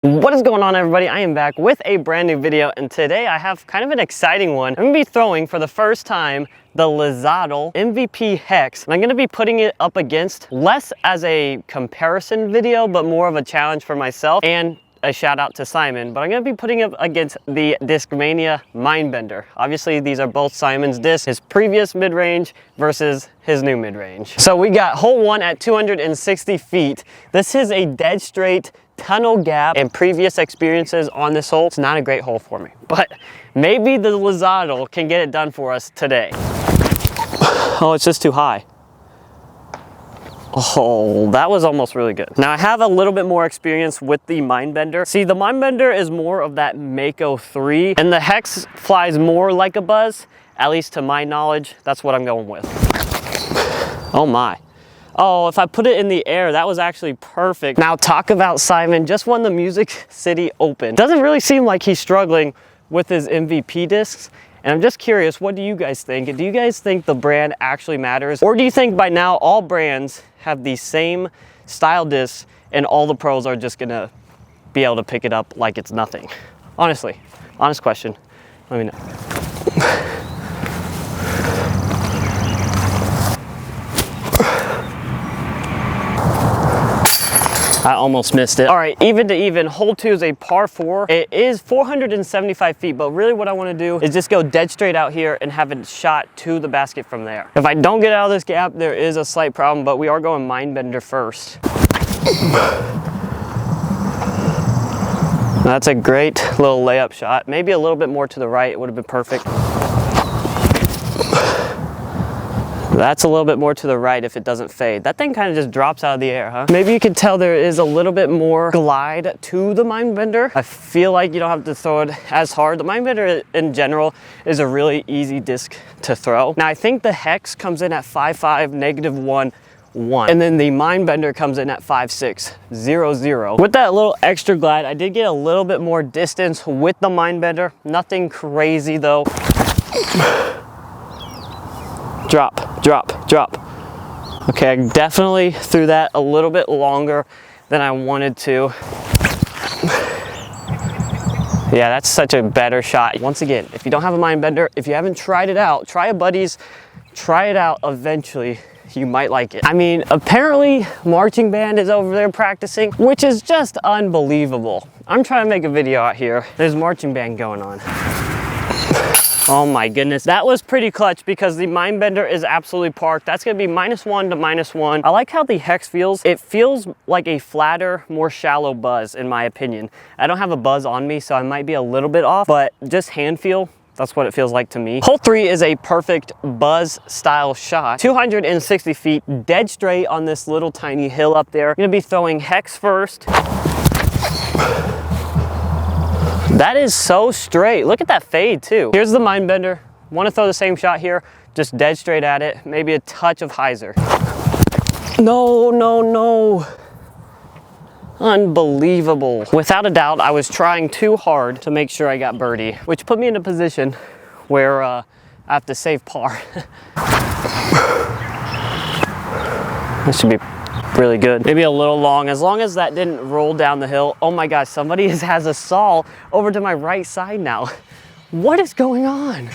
What is going on, everybody? I am back with a brand new video, and today I have kind of an exciting one. I'm gonna be throwing for the first time the Lizottle MVP Hex, and I'm gonna be putting it up against less as a comparison video, but more of a challenge for myself and a shout out to Simon. But I'm gonna be putting it against the Discmania Mindbender. Obviously, these are both Simon's discs, his previous mid-range versus his new mid-range. So we got hole one at 260 feet. This is a dead straight tunnel gap, and previous experiences on this hole, it's not a great hole for me, but maybe the Lizottle can get it done for us today. Oh, it's just too high. Oh, that was almost really good. Now I have a little bit more experience with the Mindbender. See, the Mindbender is more of that Mako 3, and the Hex flies more like a buzz, at least to my knowledge. That's what I'm going with. Oh my. Oh, if I put it in the air, that was actually perfect. Now talk about Simon, just won the Music City Open. Doesn't really seem like he's struggling with his MVP discs. And I'm just curious, what do you guys think? Do you guys think the brand actually matters? Or do you think by now all brands have the same style discs and all the pros are just gonna be able to pick it up like it's nothing? Honestly, honest question, let me know. I almost missed it. All right, even to even, hole two is a par 4. It is 475 feet, but really what I want to do is just go dead straight out here and have it shot to the basket from there. If I don't get out of this gap, there is a slight problem, but we are going Mindbender first. That's a great little layup shot. Maybe a little bit more to the right, it would have been perfect. That's a little bit more to the right if it doesn't fade. That thing kind of just drops out of the air, huh? Maybe you can tell there is a little bit more glide to the Mindbender. I feel like you don't have to throw it as hard. The Mindbender in general is a really easy disc to throw. Now I think the Hex comes in at 5.5, -1, 1. And then the Mindbender comes in at 5.6, 0, 0. With that little extra glide, I did get a little bit more distance with the Mindbender. Nothing crazy though. Drop, drop, drop. Okay, I definitely threw that a little bit longer than I wanted to. Yeah, that's such a better shot. Once again, if you don't have a Mindbender, if you haven't tried it out, try a buddy's, try it out eventually. You might like it. I mean, apparently marching band is over there practicing, which is just unbelievable. I'm trying to make a video out here. There's marching band going on. Oh my goodness, that was pretty clutch because the Mindbender is absolutely parked. That's gonna be -1 to -1. I like how the Hex feels. It feels like a flatter, more shallow buzz in my opinion. I don't have a buzz on me, so I might be a little bit off, but just hand feel, that's what it feels like to me. Hole 3 is a perfect buzz style shot. 260 feet, dead straight on this little tiny hill up there. I'm gonna be throwing Hex first. That is so straight. Look at that fade too. Here's the Mindbender. Want to throw the same shot here, just dead straight at it. Maybe a touch of hyzer. No, no, no. Unbelievable. Without a doubt, I was trying too hard to make sure I got birdie, which put me in a position where I have to save par. This should be really good. Maybe a little long, as long as that didn't roll down the hill. Oh my gosh, somebody has a saw over to my right side now. What is going on?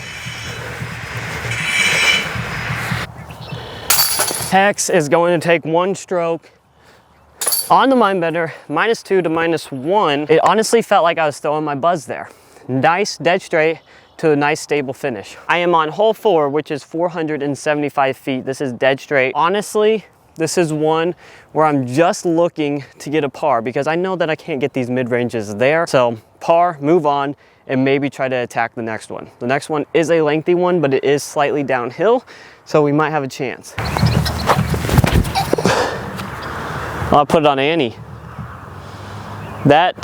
Hex is going to take one stroke on the Mindbender, -2 to -1. It honestly felt like I was throwing my buzz there. Nice, dead straight to a nice stable finish. I am on hole 4, which is 475 feet. This is dead straight. Honestly, this is one where I'm just looking to get a par because I know that I can't get these mid-ranges there. So par, move on, and maybe try to attack the next one. The next one is a lengthy one, but it is slightly downhill, so we might have a chance. I'll put it on Annie. That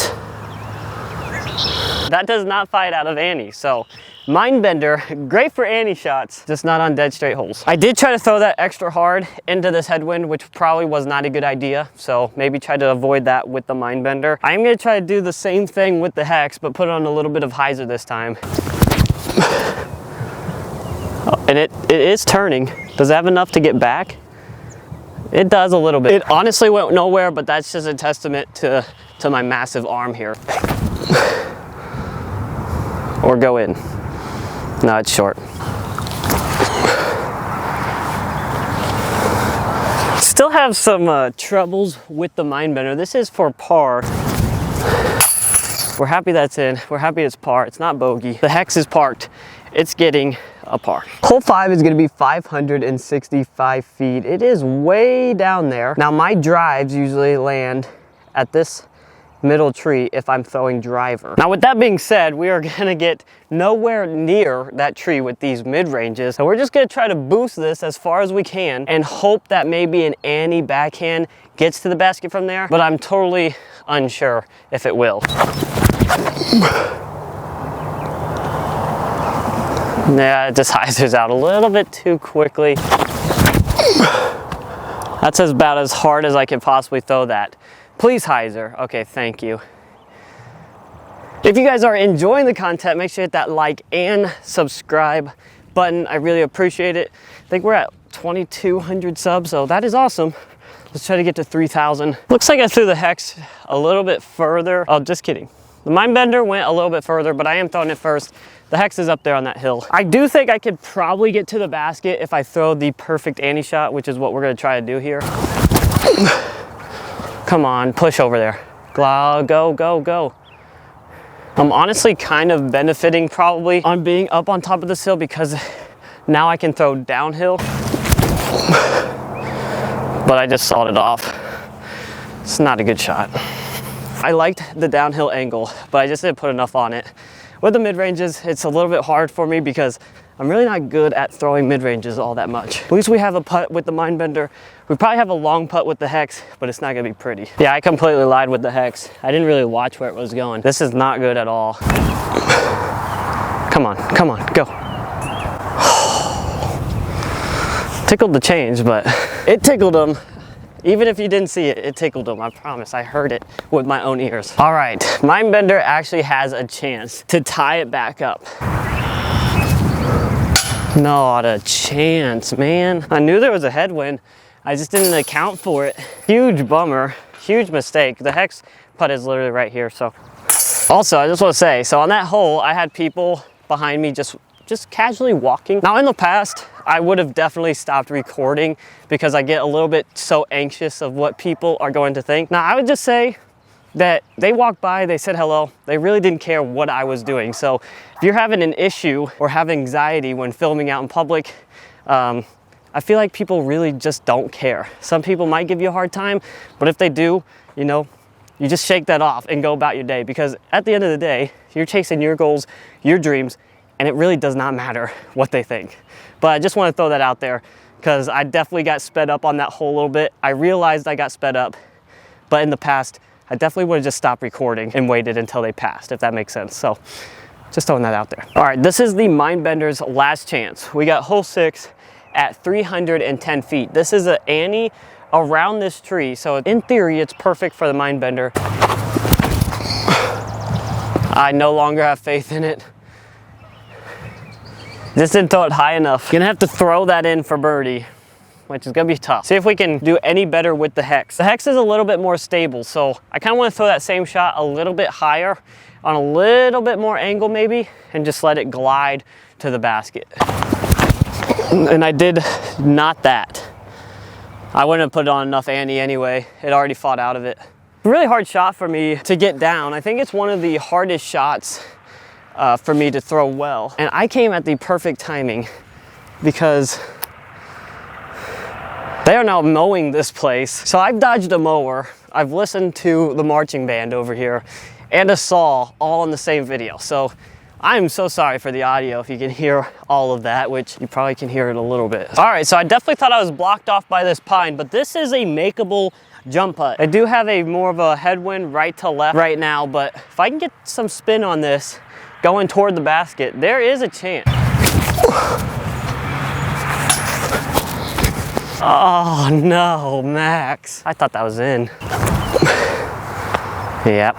does not fight out of Annie, so Mindbender, great for Annie shots, just not on dead straight holes. I did try to throw that extra hard into this headwind, which probably was not a good idea, so maybe try to avoid that with the Mindbender. I am gonna try to do the same thing with the Hex, but put on a little bit of hyzer this time. Oh, and it is turning. Does it have enough to get back? It does a little bit. It honestly went nowhere, but that's just a testament to to my massive arm here. Or go in. No, it's short. Still have some troubles with the Mindbender. This is for par. We're happy that's in. We're happy it's par. It's not bogey. The hex is parked. It's getting a par. Hole 5 is going to be 565 feet. It is way down there. Now my drives usually land at this middle tree if I'm throwing driver. Now with that being said, we are going to get nowhere near that tree with these mid-ranges. So we're just going to try to boost this as far as we can and hope that maybe an Annie backhand gets to the basket from there, but I'm totally unsure if it will. Yeah, it just hyzers out a little bit too quickly. That's about as hard as I can possibly throw that. Please hyzer. Okay, thank you. If you guys are enjoying the content, make sure to hit that like and subscribe button. I really appreciate it. I think we're at 2,200 subs, so that is awesome. Let's try to get to 3,000. Looks like I threw the hex a little bit further. Oh, just kidding. The Mindbender went a little bit further, but I am throwing it first. The hex is up there on that hill. I do think I could probably get to the basket if I throw the perfect Annie shot, which is what we're gonna try to do here. Come on, push over there. Go, go, go. I'm honestly kind of benefiting probably on being up on top of this hill because now I can throw downhill. But I just sawed it off. It's not a good shot. I liked the downhill angle, but I just didn't put enough on it. With the mid-ranges, it's a little bit hard for me because I'm really not good at throwing mid-ranges all that much. At least we have a putt with the Mindbender. We probably have a long putt with the hex, but it's not gonna be pretty. Yeah, I completely lied with the hex. I didn't really watch where it was going. This is not good at all. Come on, go. Tickled the change, but it tickled him. Even if you didn't see it, it tickled him, I promise. I heard it with my own ears. All right, Mindbender actually has a chance to tie it back up. Not a chance, man. I knew there was a headwind. I just didn't account for it. Huge bummer, huge mistake. The hex putt is literally right here, so. Also, I just want to say, so on that hole, I had people behind me just casually walking. Now in the past, I would have definitely stopped recording because I get a little bit so anxious of what people are going to think. Now I would just say that they walked by, they said hello. They really didn't care what I was doing. So if you're having an issue or have anxiety when filming out in public, I feel like people really just don't care. Some people might give you a hard time, but if they do, you know, you just shake that off and go about your day, because at the end of the day, you're chasing your goals, your dreams, and it really does not matter what they think. But I just want to throw that out there because I definitely got sped up on that hole a little bit. I realized I got sped up, but in the past, I definitely would have just stopped recording and waited until they passed, if that makes sense. So just throwing that out there. All right, this is the Mindbender's last chance. We got hole 6 at 310 feet. This is an Annie around this tree. So in theory, it's perfect for the Mindbender. I no longer have faith in it. Just didn't throw it high enough. Gonna have to throw that in for birdie, which is gonna be tough. See if we can do any better with the hex. The hex is a little bit more stable, so I kind of want to throw that same shot a little bit higher on a little bit more angle maybe, and just let it glide to the basket. And I did not that. I wouldn't have put on enough Annie anyway. It already fought out of it. Really hard shot for me to get down. I think it's one of the hardest shots for me to throw well. And I came at the perfect timing because they are now mowing this place. So I've dodged a mower, I've listened to the marching band over here, and a saw all in the same video. So I'm so sorry for the audio if you can hear all of that, which you probably can hear it a little bit. All right, so I definitely thought I was blocked off by this pine, but this is a makeable jump putt. I do have a more of a headwind right to left right now, but if I can get some spin on this, going toward the basket, there is a chance. Oh no, Max. I thought that was in. Yep.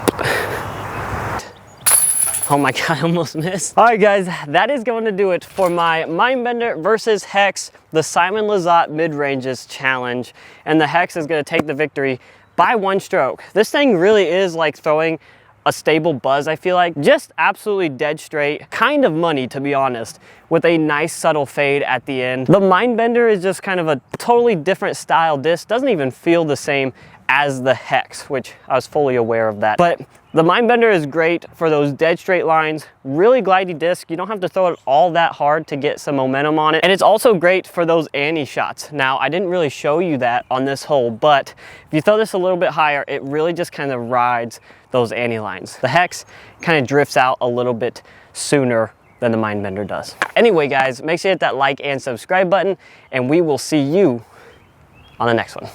Oh my God, I almost missed. All right guys, that is going to do it for my Mindbender versus Hex, the Simon Lizotte mid-ranges challenge. And the Hex is gonna take the victory by one stroke. This thing really is like throwing a stable buzz, I feel like. Just absolutely dead straight, kind of money to be honest, with a nice subtle fade at the end. The Mindbender is just kind of a totally different style disc, doesn't even feel the same as the Hex, which I was fully aware of that. But the Mindbender is great for those dead straight lines, really glidey disc. You don't have to throw it all that hard to get some momentum on it. And it's also great for those Annie shots. Now, I didn't really show you that on this hole, but if you throw this a little bit higher, it really just kind of rides those Annie lines. The Hex kind of drifts out a little bit sooner than the Mindbender does. Anyway, guys, make sure you hit that like and subscribe button, and we will see you on the next one.